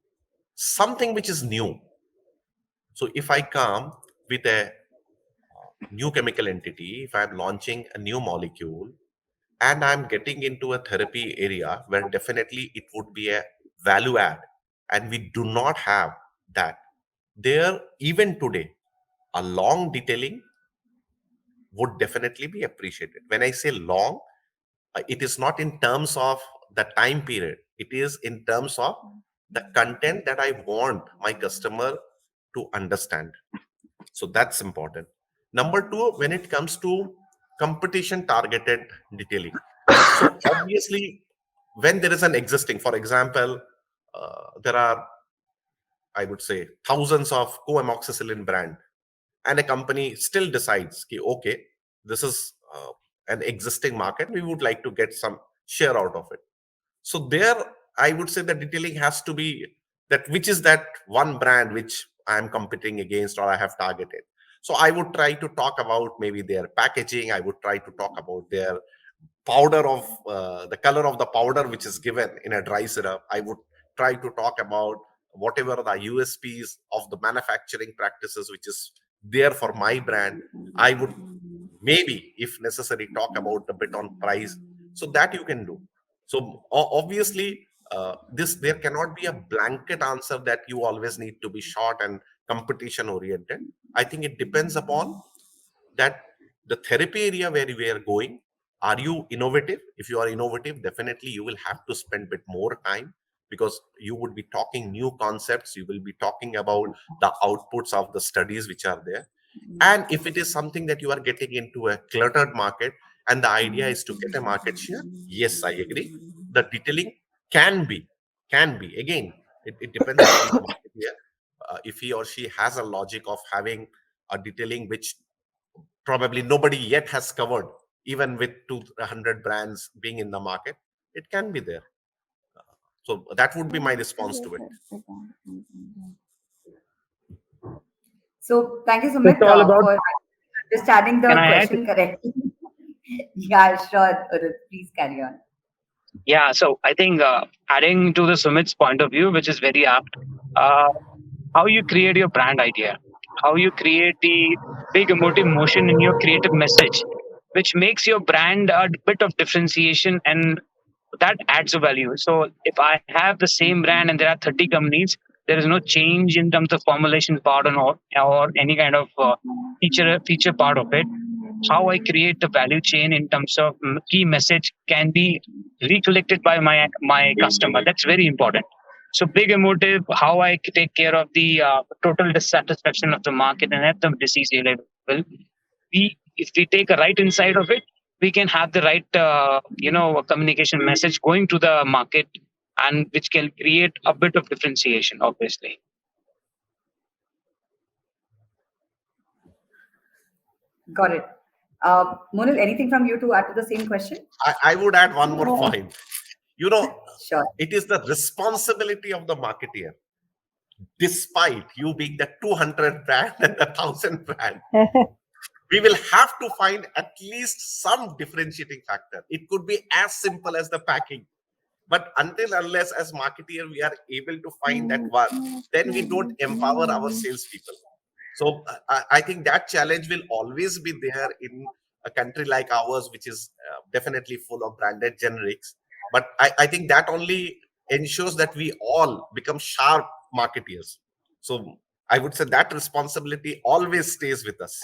Something which is new. So if I come with a new chemical entity, if I'm launching a new molecule and I'm getting into a therapy area where definitely it would be a value add, and we do not have that, there, even today, a long detailing would definitely be appreciated. When I say long, it is not in terms of the time period, it is in terms of the content that I want my customer to understand. So that's important. Number two, when it comes to competition targeted detailing, so obviously when there is an existing, for example, there are, I would say, thousands of coamoxicillin brand, and a company still decides, okay, this is an existing market, we would like to get some share out of it. So there, I would say the detailing has to be that which is that one brand which I am competing against or I have targeted. So I would try to talk about maybe their packaging. I would try to talk about their powder of the color of the powder which is given in a dry syrup. I would try to talk about whatever the USPs of the manufacturing practices which is there for my brand. I would maybe, if necessary, talk about a bit on price, so that you can do. So obviously, this there cannot be a blanket answer that you always need to be short and competition oriented. I think it depends upon that the therapy area where we are going. Are you innovative? If you are innovative, definitely you will have to spend a bit more time, because you would be talking new concepts, you will be talking about the outputs of the studies which are there. And if it is something that you are getting into a cluttered market and the idea is to get a market share, yes, I agree. The detailing can be, again, it depends upon the market here. If he or she has a logic of having a detailing which probably nobody yet has covered, even with 200 brands being in the market, it can be there. So that would be my response to it. So thank you, So it's Sumit, all about. for understanding Can the I add? question correctly. Yeah, sure. Udit, please carry on. Yeah. So I think adding to the Sumit's point of view, which is very apt, uh, how you create your brand idea, how you create the big emotive motion in your creative message, which makes your brand a bit of differentiation, and that adds a value. So if I have the same brand and there are 30 companies, there is no change in terms of formulation part or any kind of feature part of it. How I create the value chain in terms of key message can be recollected by my customer. That's very important. So big emotive, how I take care of the total dissatisfaction of the market and at the disease level. If we take a right inside of it, we can have the right communication message going to the market, and which can create a bit of differentiation, obviously. Got it. Monal, anything from you to add to the same question? I would add one more point. Sure. It is the responsibility of the marketeer, despite you being the 200 brand and the 1,000 brand, we will have to find at least some differentiating factor. It could be as simple as the packing. But until unless as marketeer we are able to find that one, then we don't empower our salespeople. So I think that challenge will always be there in a country like ours, which is definitely full of branded generics. But I think that only ensures that we all become sharp marketeers. So I would say that responsibility always stays with us.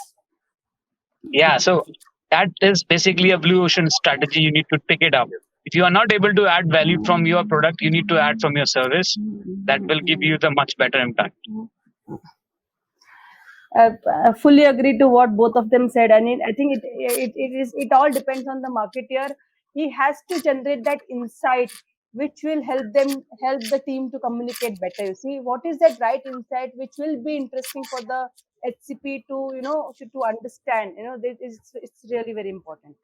Yeah, so that is basically a blue ocean strategy. You need to pick it up. If you are not able to add value from your product, you need to add from your service. That will give you the much better impact. I fully agree to what both of them said, and I think it all depends on the marketeer. He has to generate that insight which will help the team to communicate better. You see, what is that right insight which will be interesting for the HCP to understand. It's really very important.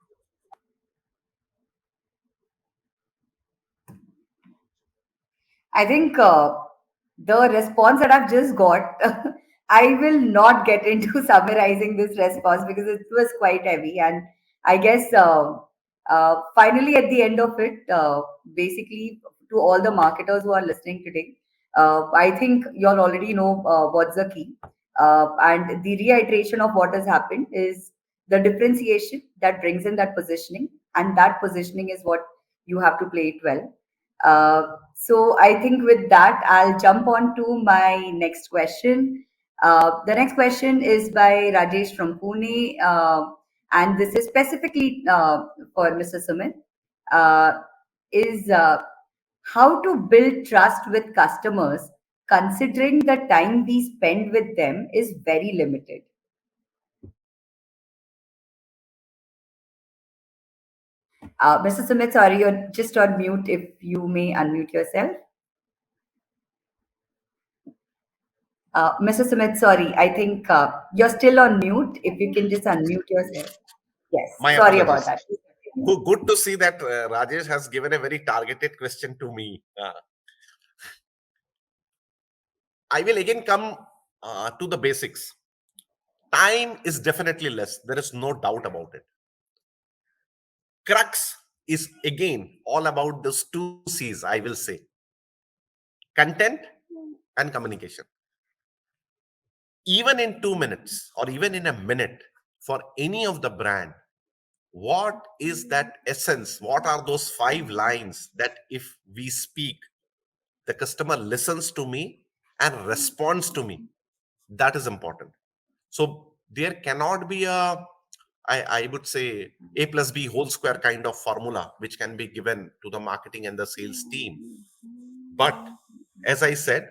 I think the response that I've just got, I will not get into summarizing this response because it was quite heavy. And I guess finally, at the end of it, basically, to all the marketers who are listening today, I think you all already know what's the key. And the reiteration of what has happened is the differentiation that brings in that positioning. And that positioning is what you have to play it well. So I think with that, I'll jump on to my next question. The next question is by Rajesh from Pune, and this is specifically for Mr. Sumit. Is how to build trust with customers, considering the time we spend with them is very limited. Mr. Sumit, sorry, you're just on mute. If you may unmute yourself. Mr. Sumit, sorry, I think you're still on mute. If you can just unmute yourself. Yes, My sorry about apologies. that. Good to see that Rajesh has given a very targeted question to me. I will again come to the basics. Time is definitely less. There is no doubt about it. Crux is again all about those two C's, I will say: content and communication. Even in 2 minutes or even in a minute, for any of the brand, what is that essence? What are those 5 lines that if we speak, the customer listens to me and responds to me? That is important. So there cannot be I would say, A plus B whole square kind of formula which can be given to the marketing and the sales team. But as I said,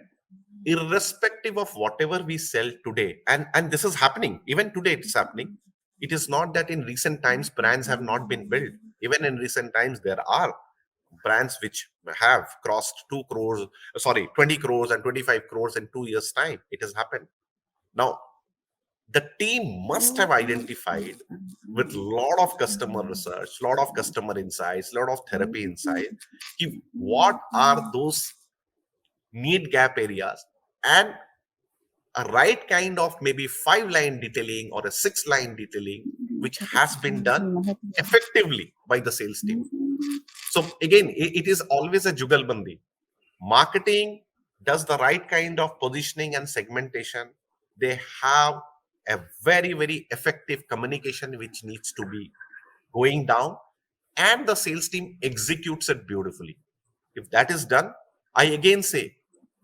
irrespective of whatever we sell today, and this is happening, even today it's happening. It is not that in recent times brands have not been built. Even in recent times, there are brands which have crossed 2 crores, sorry, 20 crores and 25 crores in 2 years' time. It has happened. Now, the team must have identified with lot of customer research, lot of customer insights, lot of therapy insight, what are those need gap areas, and a right kind of maybe 5 line detailing or a 6 line detailing, which has been done effectively by the sales team. So again, it is always a jugalbandi. Marketing does the right kind of positioning and segmentation. They have a very, very effective communication which needs to be going down, and the sales team executes it beautifully. If that is done, I again say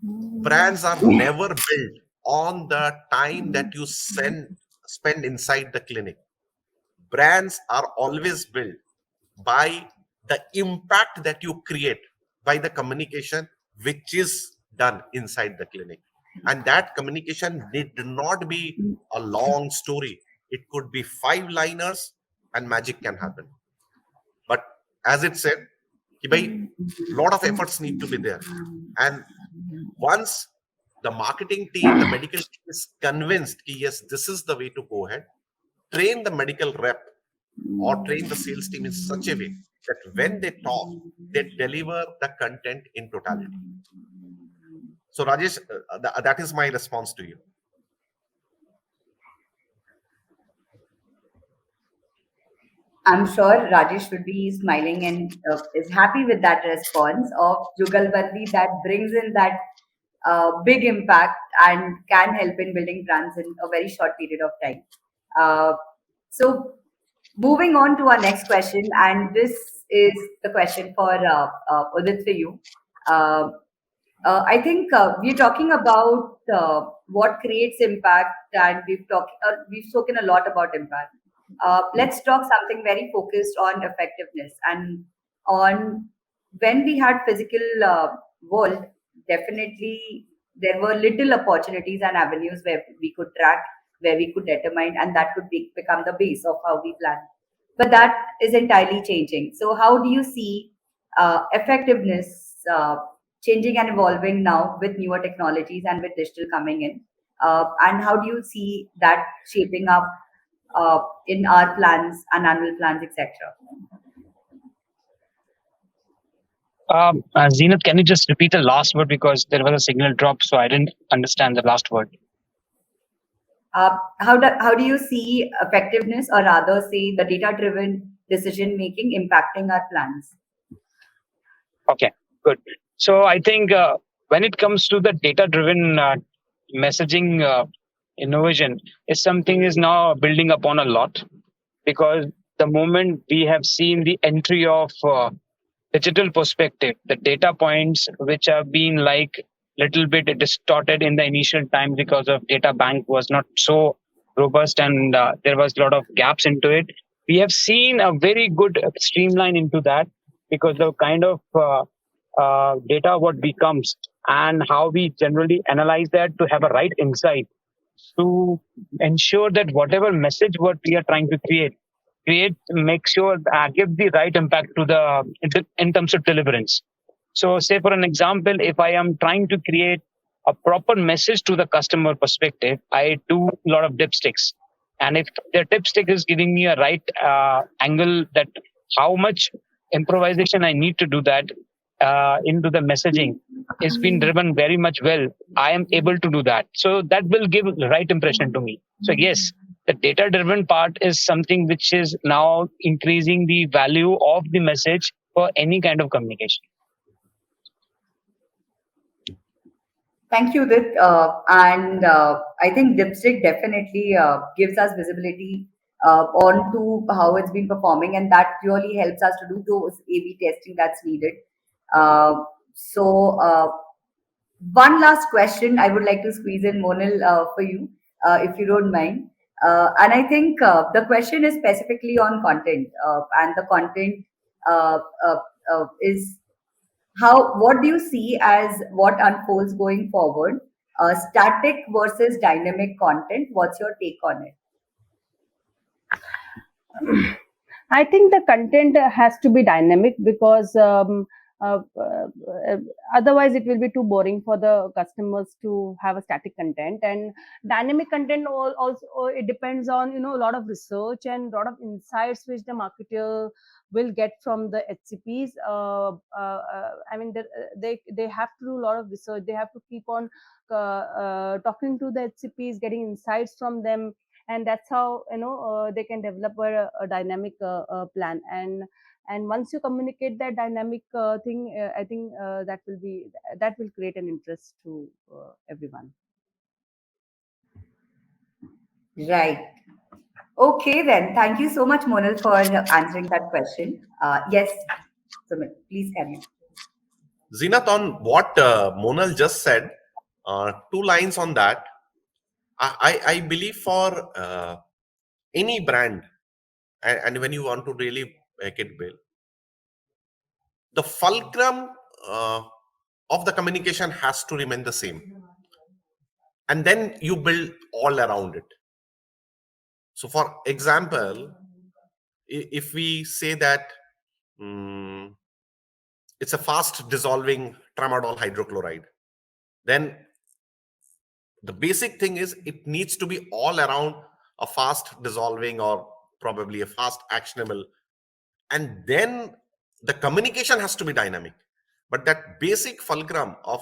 brands are never built on the time that you spend inside the clinic. Brands are always built by the impact that you create by the communication which is done inside the clinic. And that communication need not be a long story. It could be five liners and magic can happen. But as it said, कि भाई, lot of efforts need to be there. And once the marketing team, the medical team is convinced that yes, this is the way to go ahead, train the medical rep or train the sales team in such a way that when they talk, they deliver the content in totality. So, Rajesh, that is my response to you. I'm sure Rajesh would be smiling and is happy with that response of Jugalbandi that brings in that big impact and can help in building brands in a very short period of time. Uh, so, moving on to our next question, and this is the question for Udit for you. Uh, I think we're talking about what creates impact, and we've spoken a lot about impact. Let's talk something very focused on effectiveness and on when we had physical world. Definitely, there were little opportunities and avenues where we could track, where we could determine, and that could become the base of how we plan. But that is entirely changing. So, how do you see effectiveness changing and evolving now with newer technologies and with digital coming in? And how do you see that shaping up in our plans and annual plans, etc.? Zeenat, can you just repeat the last word because there was a signal drop, so I didn't understand the last word. How do you see effectiveness, or rather, say the data-driven decision making impacting our plans? Okay, good. So I think when it comes to the data-driven messaging innovation, is something is now building upon a lot, because the moment we have seen the entry of digital perspective, the data points which have been like little bit distorted in the initial time because of data bank was not so robust, and there was a lot of gaps into it. We have seen a very good streamline into that, because the kind of data what becomes and how we generally analyze that to have a right insight to ensure that whatever message what we are trying to make sure give the right impact to the in terms of deliverance. So say for an example, if I am trying to create a proper message to the customer perspective, I do a lot of dipsticks, and if the dipstick is giving me a right angle, that how much improvisation I need to do that into the messaging is being driven very much well, I am able to do that. So that will give the right impression to me. So yes, the data driven part is something which is now increasing the value of the message for any kind of communication. Thank you, Udit. And I think Dipstick definitely gives us visibility onto how it's been performing, and that really helps us to do those A/B testing that's needed. Uh, so, one last question I would like to squeeze in, Monal, for you, if you don't mind. And I think the question is specifically on content, and the content uh, uh, is what do you see as what unfolds going forward? Static versus dynamic content. What's your take on it? I think the content has to be dynamic, because uh, uh, otherwise it will be too boring for the customers to have a static content. And dynamic content also it depends on a lot of research and a lot of insights which the marketer will get from the HCPs. I mean, they have to do a lot of research. They have to keep on talking to the HCPs, getting insights from them, and that's how they can develop a dynamic plan. And once you communicate that dynamic thing, I think that will create an interest to everyone. Right. Okay, then. Thank you so much, Monal, for answering that question. Yes, Sumit, please carry on. Zeenat, on what Monal just said, two lines on that. I believe for any brand, and when you want to really make it big, the fulcrum uh, of the communication has to remain the same, and then you build all around it. So for example, if we say that mm, it's a fast dissolving tramadol hydrochloride, then the basic thing is it needs to be all around a fast dissolving or probably a fast actionable, and then the communication has to be dynamic. But that basic fulcrum of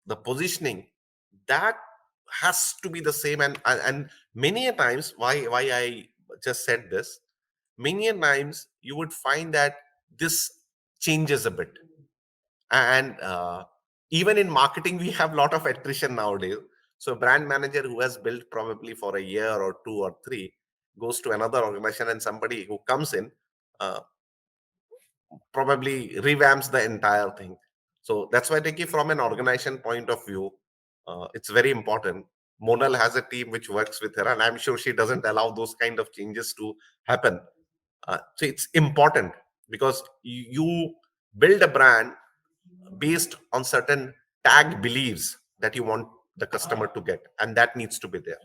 the positioning, that has to be the same. And many a times, why I just said this, many a times you would find that this changes a bit. And even in marketing, we have a lot of attrition nowadays. So a brand manager who has built probably for a year or two or three goes to another organization, and somebody who comes in uh, probably revamps the entire thing. So that's why I think from an organization point of view, it's very important. Monal has a team which works with her, and I'm sure she doesn't allow those kind of changes to happen. So it's important because you build a brand based on certain tag beliefs that you want the customer to get, and that needs to be there.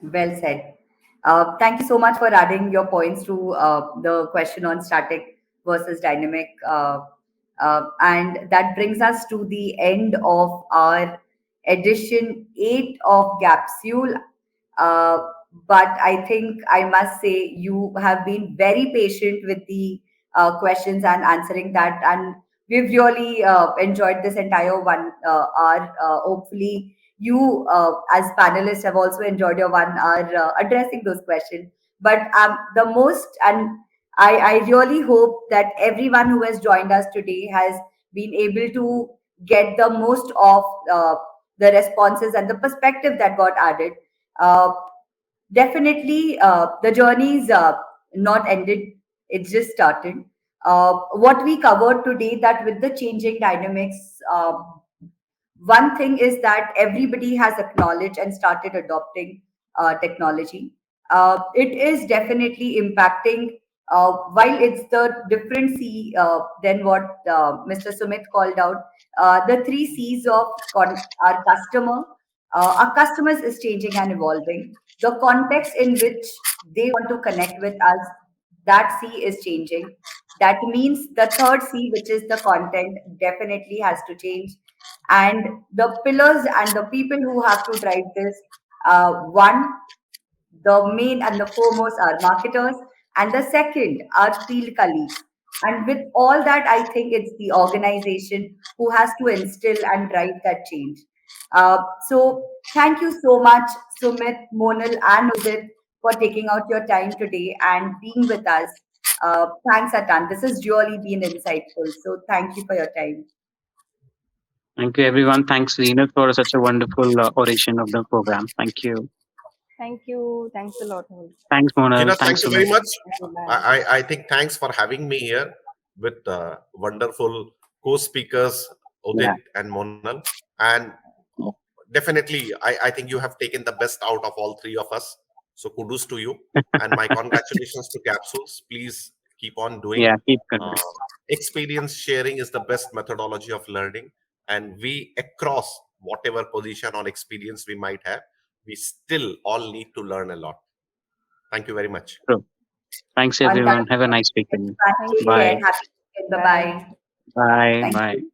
Well said. Thank you so much for adding your points to the question on static versus dynamic. And that brings us to the end of our edition 8 of Capsule. Uh, but I think I must say you have been very patient with the questions and answering that. And we've really enjoyed this entire 1 hour. Hopefully, you as panelists have also enjoyed your 1 hour addressing those questions. But the most, and I really hope that everyone who has joined us today has been able to get the most of the responses and the perspective that got added. uh, Definitely, the journey's not ended, it's just started. What we covered today, that with the changing dynamics, one thing is that everybody has acknowledged and started adopting technology. It is definitely impacting, while it's the different C than what Mr. Sumit called out, the 3 C's of our customer. Our customers is changing and evolving. The context in which they want to connect with us, that C is changing. That means the third C, which is the content, definitely has to change. And the pillars and the people who have to drive this, one, the main and the foremost are marketers, and the second are field colleagues. And with all that, I think it's the organization who has to instill and drive that change. So thank you so much, Sumit, Monal, and Udit, for taking out your time today and being with us. Thanks a ton. This has really been insightful. So thank you for your time. Thank you, everyone. Thanks, Zeenat, for such a wonderful oration of the program. Thank you. Thank you. Thanks a lot. Thanks, Monal. Thank Thanks, you very Sumit. much. Bye. I think thanks for having me here with wonderful co-speakers Yeah. Udit and Monal. And definitely, I think you have taken the best out of all three of us. So kudos to you. And my congratulations to Capsules. Please keep on doing. Yeah, keep Uh, going. Experience sharing is the best methodology of learning. And we, across whatever position or experience we might have, we still all need to learn a lot. Thank you very much. True. Thanks, On that, everyone. Have a nice it's weekend. fun. Thank Take you. care. Bye. Happy weekend. Bye Bye. bye. Bye. Thank Bye. you.